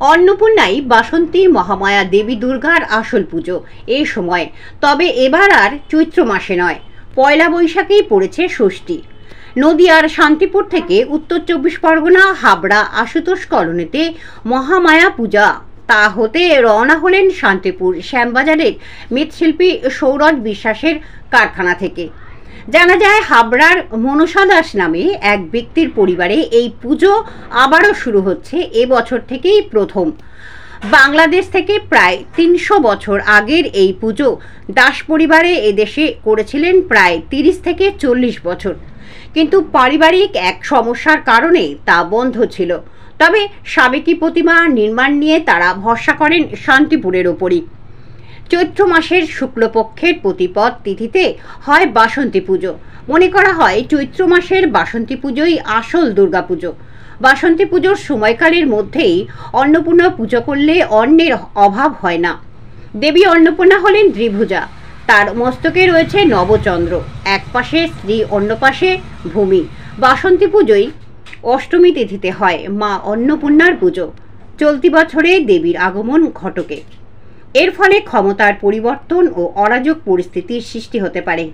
অন্নপূর্ণাই বাসন্তী মহামায়া দেবী দুর্গার আসল পুজো এই সময়। তবে এবার আর চৈত্র মাসে নয়, পয়লা বৈশাখেই পড়েছে ষষ্ঠী। নদিয়ার শান্তিপুর থেকে উত্তর 24 পরগনা হাবড়া আশুতোষ কলোনিতে মহামায়া পূজা তা হতে রওনা হলেন শান্তিপুর শ্যামবাজারের মৃৎশিল্পী সৌরভ বিশ্বাসের কারখানা থেকে। জানা যায় হাবড়ার মনসা দাস নামে এক ব্যক্তির পরিবারে এই পুজো আবারও শুরু হচ্ছে এবছর থেকেই প্রথম। বাংলাদেশ থেকে প্রায় 300 বছর আগের এই পুজো দাস পরিবারে এদেশে করেছিলেন প্রায় 30 থেকে 40 বছর, কিন্তু পারিবারিক এক সমস্যার কারণে তা বন্ধ ছিল। তবে সাবেকি প্রতিমা নির্মাণ নিয়ে তারা ভরসা করেন শান্তিপুরের ওপরই। চৈত্র মাসের শুক্লপক্ষের প্রতিপদ তিথিতে হয় বাসন্তী পুজো। মনে করা হয় চৈত্র মাসের বাসন্তী পুজোই আসল দুর্গাপুজো। বাসন্তী পুজোর সময়কালের মধ্যেই অন্নপূর্ণা পুজো করলে অন্নের অভাব হয় না। দেবী অন্নপূর্ণা হলেন দ্বিভুজা, তার মস্তকে রয়েছে নবচন্দ্র, এক পাশে স্ত্রী অন্য পাশে ভূমি। বাসন্তী পুজোই অষ্টমী তিথিতে হয় মা অন্নপূর্ণার পুজো। চলতি বছরে দেবীর আগমন ঘটকে, এর ফলে ক্ষমতার পরিবর্তন ও অরাজক পরিস্থিতির সৃষ্টি হতে পারে।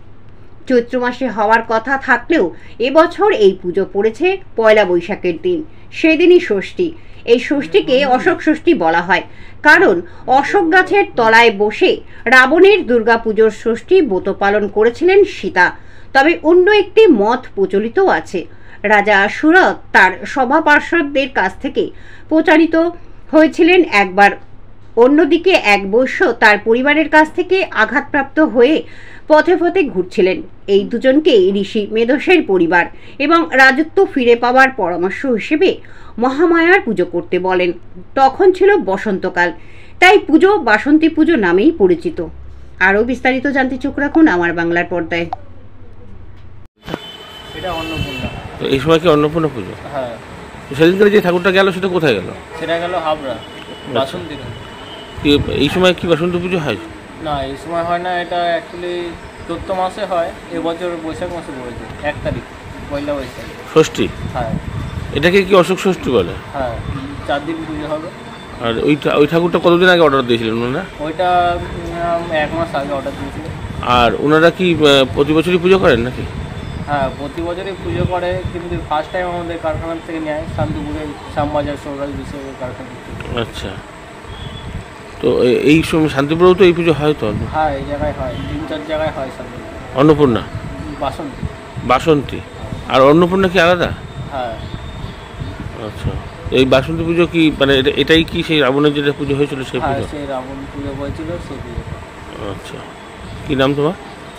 চৈত্র মাসে হওয়ার কথা থাকলেও এবছর এই পুজো পড়েছে পয়লা বৈশাখের দিন, সেদিনই ষষ্ঠী। এই ষষ্ঠীকে অশোক ষষ্ঠী বলা হয়, কারণ অশোক গাছের তলায় বসে রাবণের দুর্গাপুজোর ষষ্ঠী ব্রত পালন করেছিলেন সীতা। তবে অন্য একটি মত প্রচলিত আছে, রাজা সুরত তার সভা পার্ষদদের কাছ থেকে প্রচারিত হয়েছিলেন একবার। অন্যদিকে এক বৈশ্য তার পরিবারের কাছ থেকে আঘাতপ্রাপ্ত হয়ে পথে পথে ঘুরছিলেন। এই দুজনকে ঋষি মেধসের পরিবার এবং রাজত্ব ফিরে পাওয়ার পরামর্শ হিসেবে মহামায়ার পুজো করতে বলেন। তখন ছিল বসন্তকাল, তাই পুজো বাসন্তী পুজো নামেই পরিচিত। আরও বিস্তারিত জানতে চোখ রাখুন আমার বাংলার পর্দায়। এটা অন্নপূর্ণা। এই সময় কি অন্নপূর্ণা পুজো? হ্যাঁ। সেদিনকার যে ঠাকুরটা গেল সেটা কোথায় গেল? সেটা গেল হাবড়া বাসন্তী। এই সময় কি বাসন্তী পুজো হয়? না, এই সময় হয় না, এটা অ্যাকচুয়ালি চৈত্র মাসে হয়। এবছর বৈশাখ মাসে পড়েছে 1 তারিখ, পয়লা বৈশাখ ষষ্ঠী। হ্যাঁ। এটাকে কি অশোক ষষ্ঠী বলে? হ্যাঁ, 4 দিন পুজো হবে। আর ওই ঠাকুরটা কতদিন আগে অর্ডার দিয়েছিলেন ওনারা? ওইটা 1 মাস আগে অর্ডার দিয়েছিলেন। আর ওনারা কি প্রতি বছরই পুজো করেন নাকি? হ্যাঁ, প্রতি বছরই পুজো করে, কিন্তু ফার্স্ট টাইম আমাদের কারখানা থেকে নেয়, শান্তিপুরে শ্যামবাজার সৌরভ বিশ্বের কারখানা। আচ্ছা, তো এই সময় শান্তিপুরেও তো এই পুজো হয় তো? হ্যাঁ, এই জায়গায় হয়, 3-4 জায়গায় হয় শান্তিপুর। অন্নপূর্ণা, বাসন্তী। বাসন্তী আর অন্নপূর্ণা কি আলাদা? হ্যাঁ। আচ্ছা, এই বাসন্তী পুজো কি মানে এটাই কি সেই রাবণের যেটা পুজো হয়েছিল সেই পুজো? সেই রাবণ পুজো হয়েছিল সেই পুজো। আচ্ছা, কি নাম তোমার?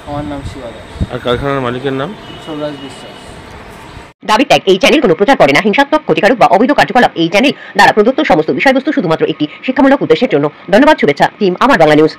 আমার নাম শিবা দাস। আর কারখানার মালিকের নাম? সৌরভ বিশ্বাস। দাবি ত্যাগ এই চ্যানেল কোনো প্রচার করে না, হিংসাত্মক, ক্ষতিকারক বা অবৈধ কার্যকলাপ এই চ্যানেল দ্বারা প্রদত্ত সমস্ত বিষয়বস্তু শুধুমাত্র একটি শিক্ষামূলক উদ্দেশ্যের জন্য। ধন্যবাদ, শুভেচ্ছা, টিম আমার বাংলা নিউজ।